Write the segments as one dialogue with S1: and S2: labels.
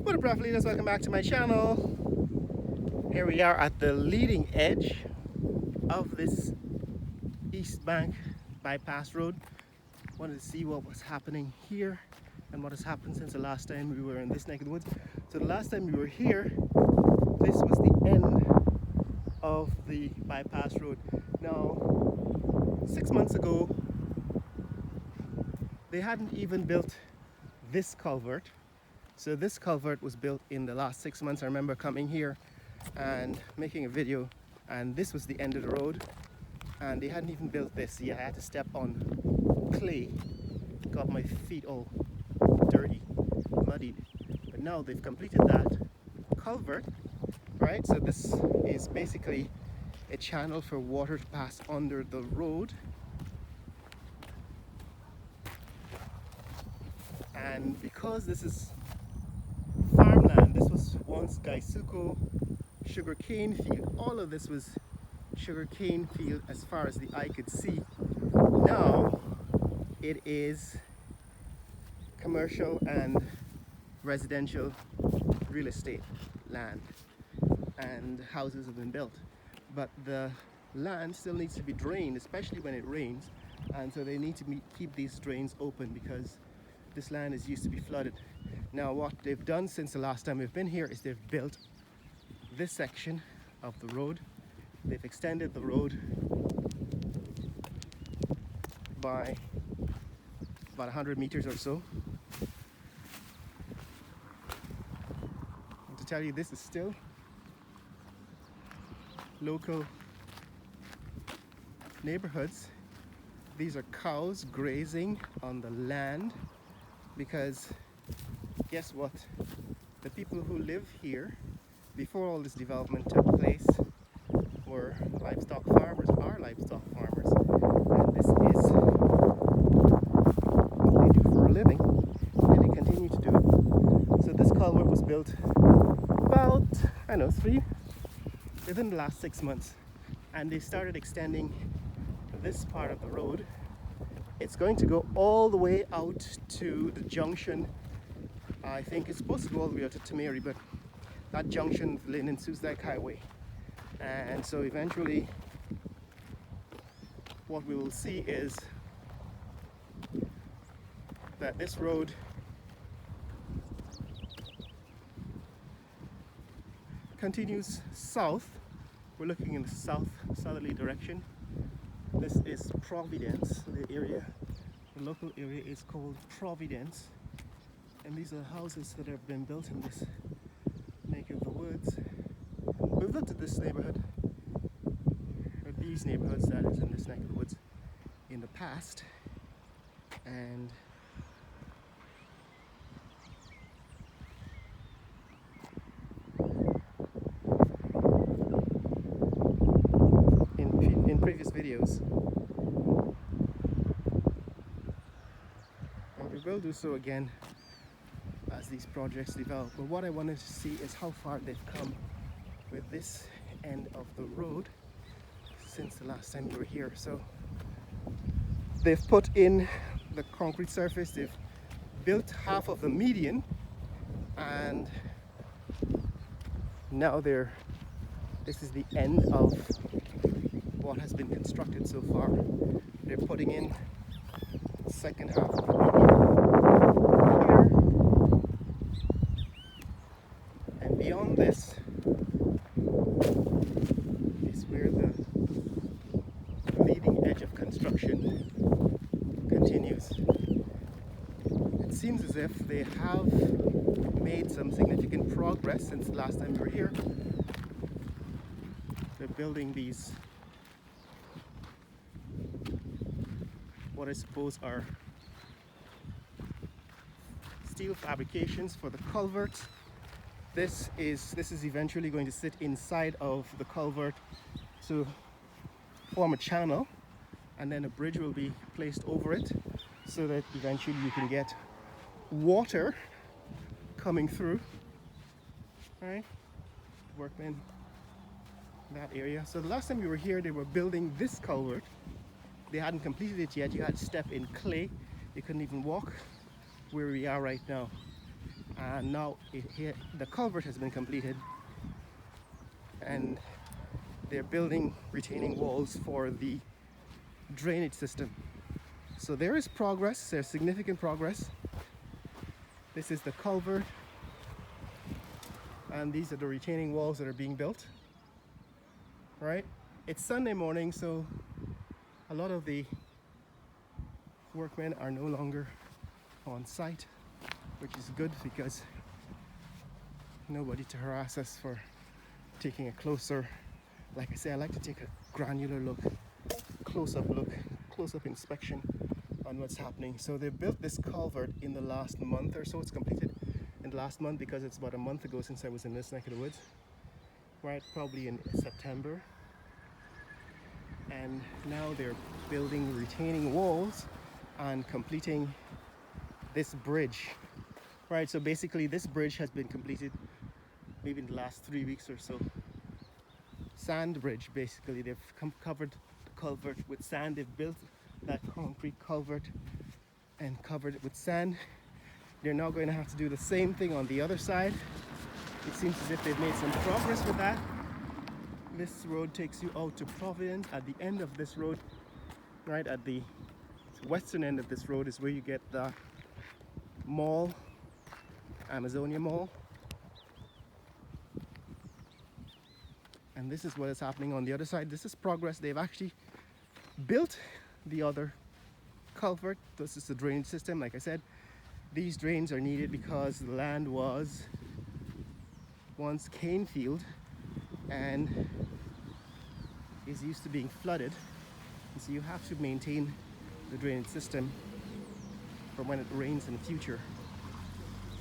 S1: What up, rough leaders? Welcome back to my channel. Here we are at the leading edge of this East Bank bypass road. Wanted to see what was happening here and what has happened since the last time we were in this neck of the woods. So the last time we were here, this was the end of the bypass road. Now, 6 months ago, they hadn't even built this culvert. So this culvert was built in the last 6 months. I remember coming here and making a video, and this was the end of the road, and they hadn't even built this. Yeah, I had to step on clay, got my feet all dirty, muddied. But now they've completed that culvert, right? So this is basically a channel for water to pass under the road. And because this is farmland, this was once Gaisuko sugarcane field. All of this was sugarcane field as far as the eye could see. Now it is commercial and residential real estate land, and houses have been built, but the land still needs to be drained, especially when it rains, and so they need to keep these drains open because this land is used to be flooded. Now what they've done since the last time we've been here is they've built this section of the road. They've extended the road by about 100 meters or so. And to tell you, this is still local neighborhoods. These are cows grazing on the land, because guess what? The people who live here before all this development took place were livestock farmers, are livestock farmers, and this is what they do for a living, and they continue to do it. So this culvert was built about, I don't know, within the last 6 months, and they started extending this part of the road. It's going to go all the way out to the junction. I think it's supposed to go all the way out to Tamari, but that junction is Lynn and Susdike Highway. And so eventually what we will see is that this road continues south. We're looking in the southerly direction. This is Providence, the area. The local area is called Providence, and these are houses that have been built in this neck of the woods. We've looked at this neighborhood, or these neighborhoods that is in this neck of the woods, in the past, and in previous videos. And we will do so again as these projects develop. But what I wanted to see is how far they've come with this end of the road since the last time we were here. So they've put in the concrete surface, they've built half of the median, and now this is the end of what has been constructed so far. They're putting in the second half of the median here, and beyond this is where the leading edge of construction continues. It seems as if they have made some significant progress since the last time we were here. They're building these, what I suppose are steel fabrications for the culvert. This is eventually going to sit inside of the culvert to form a channel, and then a bridge will be placed over it so that eventually you can get water coming through. All right, workmen, that area. So the last time we were here, they were building this culvert. They hadn't completed it yet. You had to step in clay. You couldn't even walk where we are right now. and now the culvert has been completed, and they're building retaining walls for the drainage system. So there is progress, there's significant progress. This is the culvert, and these are the retaining walls that are being built. Right? It's Sunday morning, so a lot of the workmen are no longer on site, which is good because nobody to harass us for taking a closer, like I say, I like to take a granular look, close-up inspection on what's happening. So they built this culvert in the last month or so. It's completed in the last month because it's about a month ago since I was in this neck of the woods, right? Probably in September. And now they're building retaining walls and completing this bridge, right? So basically this bridge has been completed maybe in the last 3 weeks or so. Sand bridge, basically. They've covered the culvert with sand. They've built that concrete culvert and covered it with sand. They're now going to have to do the same thing on the other side. It seems as if they've made some progress with that. This road takes you out to Providence. At the end of this road, right at the western end of this road, is where you get the mall, Amazonia Mall. And this is what is happening on the other side. This is progress. They've actually built the other culvert. This is the drainage system. Like I said, these drains are needed because the land was once cane field and is used to being flooded. And so you have to maintain the drainage system for when it rains in the future.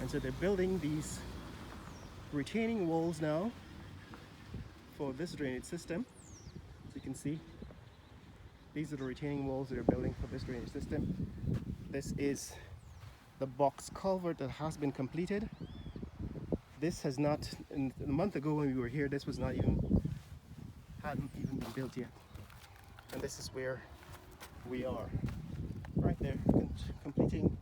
S1: And so they're building these retaining walls now for this drainage system. So you can see these are the retaining walls they're building for this drainage system. This is the box culvert that has been completed. This has not, a month ago when we were here, this was not even, hadn't even been built yet. And this is where we are. Right there, completing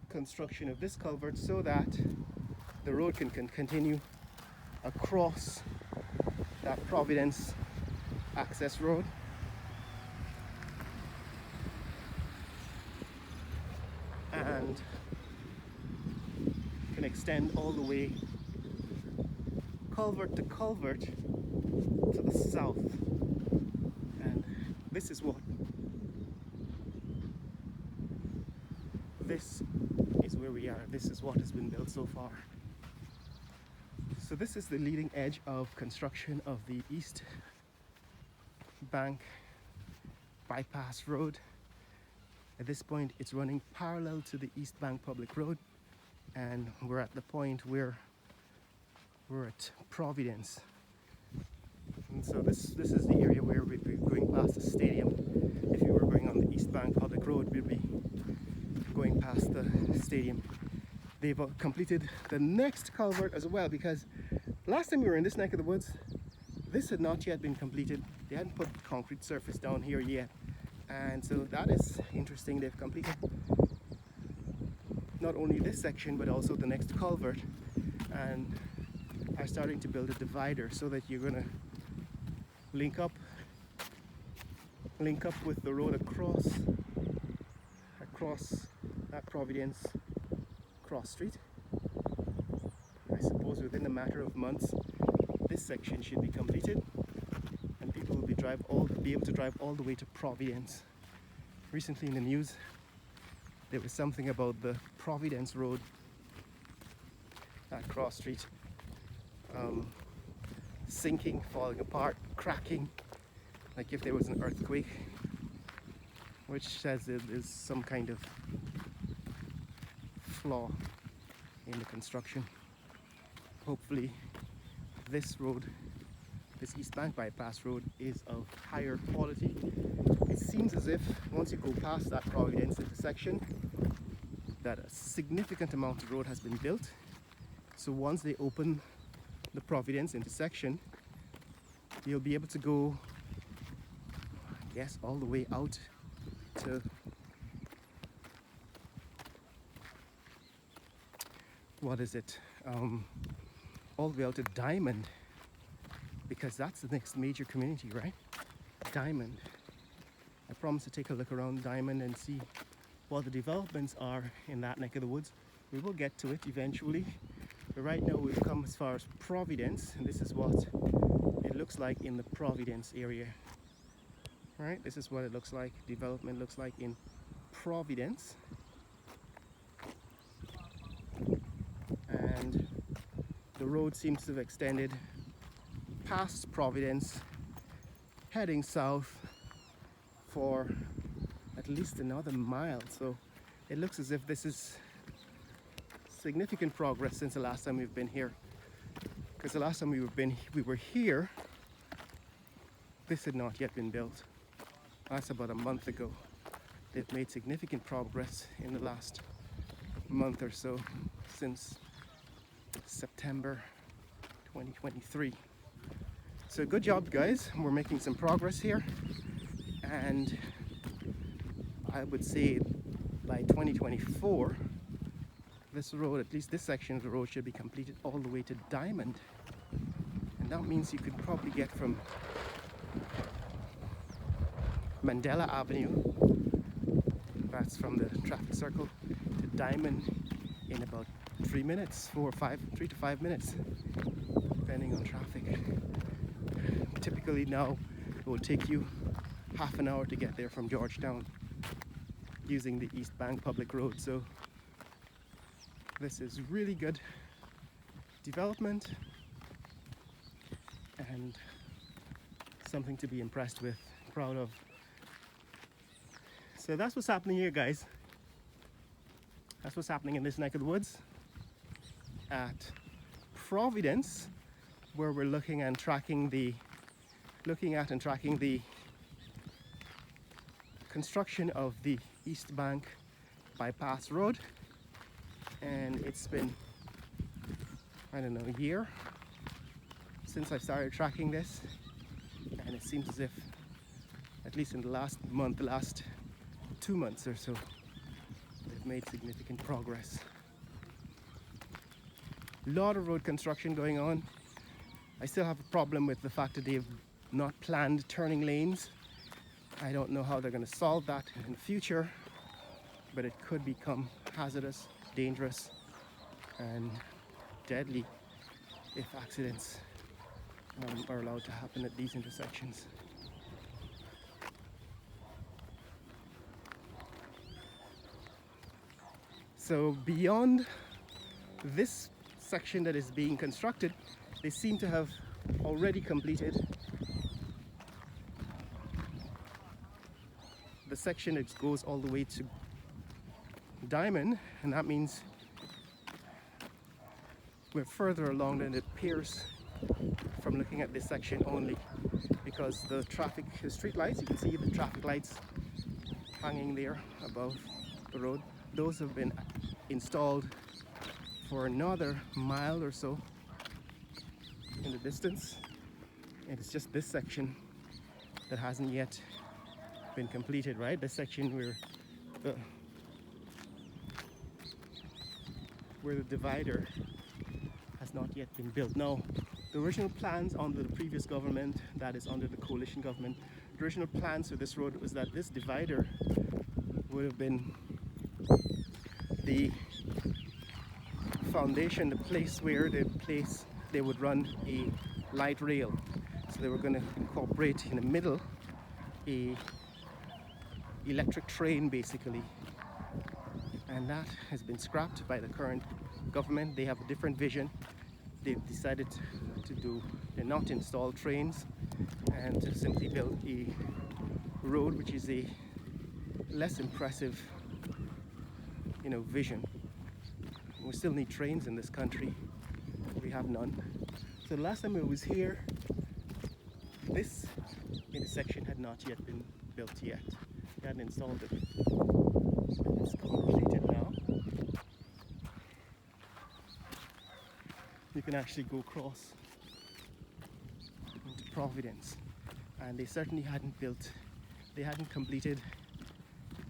S1: construction of this culvert so that the road can continue across that Providence access road. And can extend all the way culvert to culvert to the south. And this is where we are. This is what has been built so far. So this is the leading edge of construction of the East Bank Bypass Road. At this point, it's running parallel to the East Bank Public Road, and we're at the point where we're at Providence. And so this is the area where we'd be going past the stadium. If you were going on the East Bank Public Road, we'd be going past the stadium. They've completed the next culvert as well, because last time we were in this neck of the woods, this had not yet been completed. They hadn't put concrete surface down here yet. And so that is interesting. They've completed not only this section but also the next culvert, and are starting to build a divider so that you're going to link up with the road across that Providence cross street. I suppose within a matter of months this section should be completed and people will be able to drive all the way to Providence. Recently in the news there was something about the Providence Road at Cross Street sinking, falling apart, cracking, like if there was an earthquake, which says there is some kind of flaw in the construction. Hopefully this road, this East Bank Bypass Road, is of higher quality. It seems as if once you go past that Providence intersection that a significant amount of road has been built. So once they open the Providence intersection, you'll be able to go, I guess, all the way out to what is it, all the way out to Diamond, because that's the next major community, right? Diamond. I promise to take a look around Diamond and see what the developments are in that neck of the woods. We will get to it eventually, but right now we've come as far as Providence, and this is what it looks like in the Providence area. Right, this is what it looks like, development looks like in Providence. And the road seems to have extended past Providence, heading south for at least another mile. So it looks as if this is significant progress since the last time we've been here. Because the last time we were here, this had not yet been built. That's about a month ago. They've made significant progress in the last month or so, since September 2023. So good job, guys. We're making some progress here, and I would say by 2024 this road, at least this section of the road, should be completed all the way to Diamond. And that means you could probably get from Mandela Avenue, that's from the traffic circle, to Diamond in about 3 minutes, 3 to 5 minutes, depending on traffic. Typically now it will take you half an hour to get there from Georgetown using the East Bank Public Road. So this is really good development and something to be impressed with, proud of. So that's what's happening here, guys. That's what's happening in this neck of the woods at Providence, where we're looking at and tracking the construction of the East Bank Bypass Road. And it's been, I don't know, a year since I started tracking this, and it seems as if, at least in the last month, the last 2 months or so, they've made significant progress. A lot of road construction going on. I still have a problem with the fact that they've not planned turning lanes. I don't know how they're going to solve that in the future, but it could become hazardous, dangerous, and deadly if accidents are allowed to happen at these intersections. So beyond this section that is being constructed, they seem to have already completed the section that goes all the way to Diamond, and that means we're further along than it appears from looking at this section only, because the street lights, you can see the traffic lights hanging there above the road. Those have been installed for another mile or so in the distance, and it's just this section that hasn't yet been completed, right? This section where the divider has not yet been built. Now, the original plans under the previous government, that is under the coalition government, the original plans for this road was that this divider would have been the foundation, the place where they would run a light rail. So they were going to incorporate in the middle a electric train, basically, and that has been scrapped by the current government. They have a different vision. They've decided to not install trains and to simply build a road which is a less impressive, vision. We still need trains in this country. We have none. So the last time I was here, this intersection had not yet been built yet. They hadn't installed it. It's completed now. You can actually go across into Providence, and they certainly hadn't completed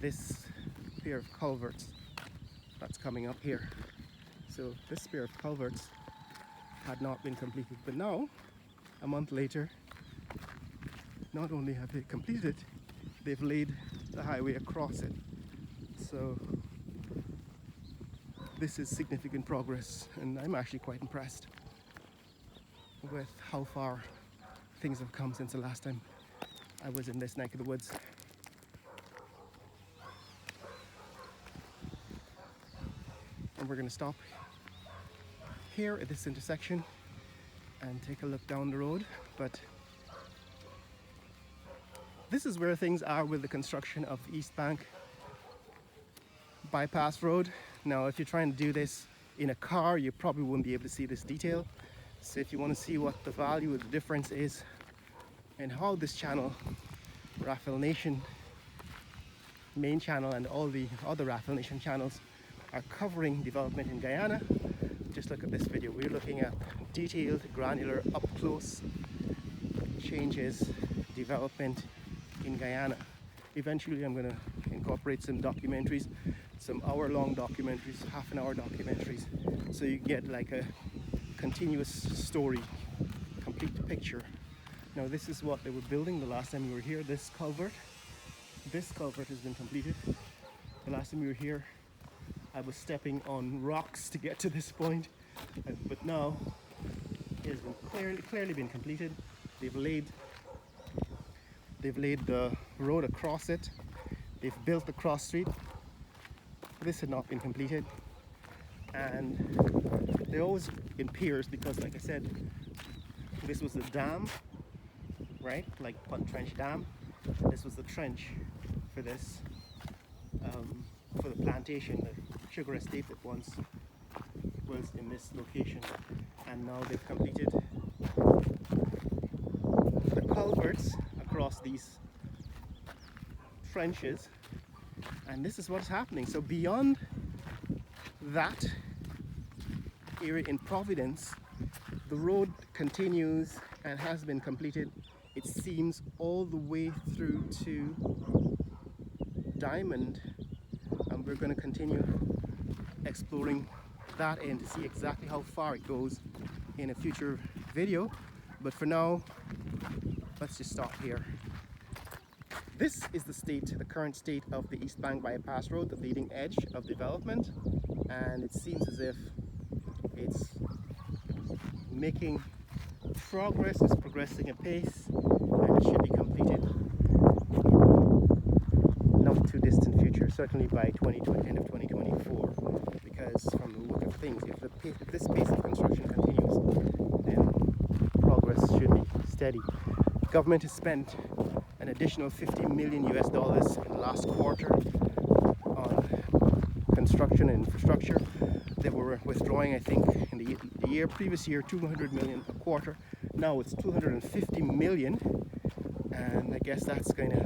S1: this pair of culverts that's coming up here. So this pair of culverts had not been completed, but now, a month later, not only have they completed it, they've laid the highway across it. So this is significant progress, and I'm actually quite impressed with how far things have come since the last time I was in this neck of the woods. And we're going to stop here at this intersection and take a look down the road. But this is where things are with the construction of the East Bank bypass road. Now, if you're trying to do this in a car, you probably wouldn't be able to see this detail. So if you want to see what the value of the difference is and how this channel, Raphael Nation main channel, and all the other Raphael Nation channels are covering development in Guyana, just look at this video. We're looking at detailed, granular, up close changes, development in Guyana. Eventually I'm going to incorporate some documentaries, some hour-long documentaries, half-an-hour documentaries, so you get like a continuous story, complete picture. Now this is what they were building the last time we were here, this culvert. This culvert has been completed. The last time we were here, I was stepping on rocks to get to this point, but now it has been clearly been completed. They've laid the road across it. They've built the cross street. This had not been completed, and they're always in piers because, like I said, this was the dam, right? Like Punt Trench Dam. This was the trench for this, for the plantation, the sugar estate that once was in this location, and now they've completed the culverts across these trenches, and this is what's happening. So beyond that area in Providence, the road continues and has been completed, it seems, all the way through to Diamond, and we're going to continue exploring that end to see exactly how far it goes in a future video. But for now, let's just stop here. This is the current state of the East Bank Bypass Road, the leading edge of development, and it seems as if it's making progress, it's progressing at pace, and it should be completed in not too distant future, certainly by end of 2024, because from the look of things, if this pace of construction continues, then progress should be steady. The government has spent an additional $50 million in the last quarter on construction and infrastructure. They were withdrawing, I think, in the previous year, $200 million a quarter. Now it's $250 million, and I guess that's going to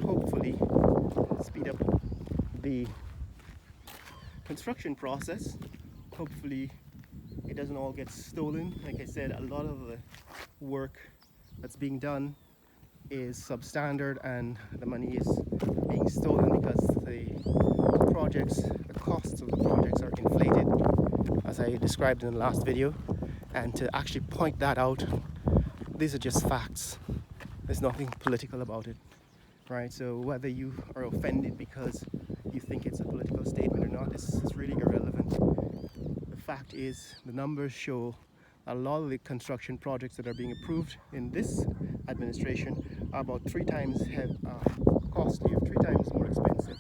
S1: hopefully speed up the construction process. Hopefully it doesn't all get stolen. Like I said, a lot of the work that's being done is substandard, and the money is being stolen because the costs of the projects are inflated, as I described in the last video. And to actually point that out, these are just facts. There's nothing political about it, right? So whether you are offended because you think it's a political statement or not is really irrelevant. The fact is, the numbers show a lot of the construction projects that are being approved in this administration are about 3 times costlier, 3 times more expensive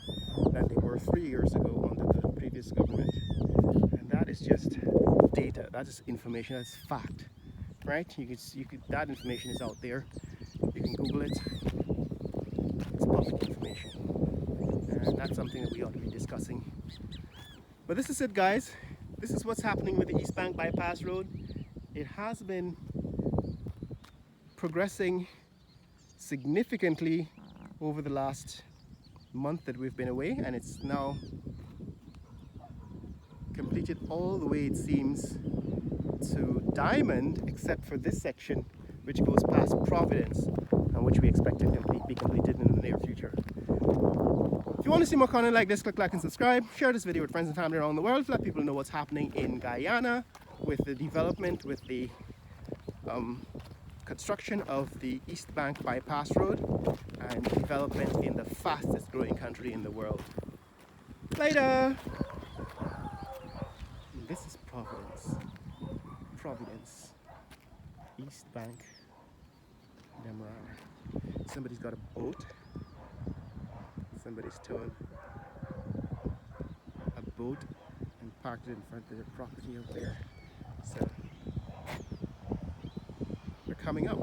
S1: than they were 3 years ago under the previous government. And that is just data, that is information, that's fact, right? That information is out there. You can Google it. It's public information, and that's something that we ought to be discussing. But this is it, guys. This is what's happening with the East Bank Bypass Road. It has been progressing significantly over the last month that we've been away, and it's now completed all the way, it seems, to Diamond, except for this section which goes past Providence, and which we expect to be completed in the near future. If you want to see more content like this, click like and subscribe. Share this video with friends and family around the world. Let people know what's happening in Guyana with the development, with the construction of the East Bank Bypass Road and development in the fastest growing country in the world. Later! This is Providence. Providence. East Bank. Demerara. Somebody's got a boat. Somebody's towing a boat and parked it in front of their property out there. So we're coming up.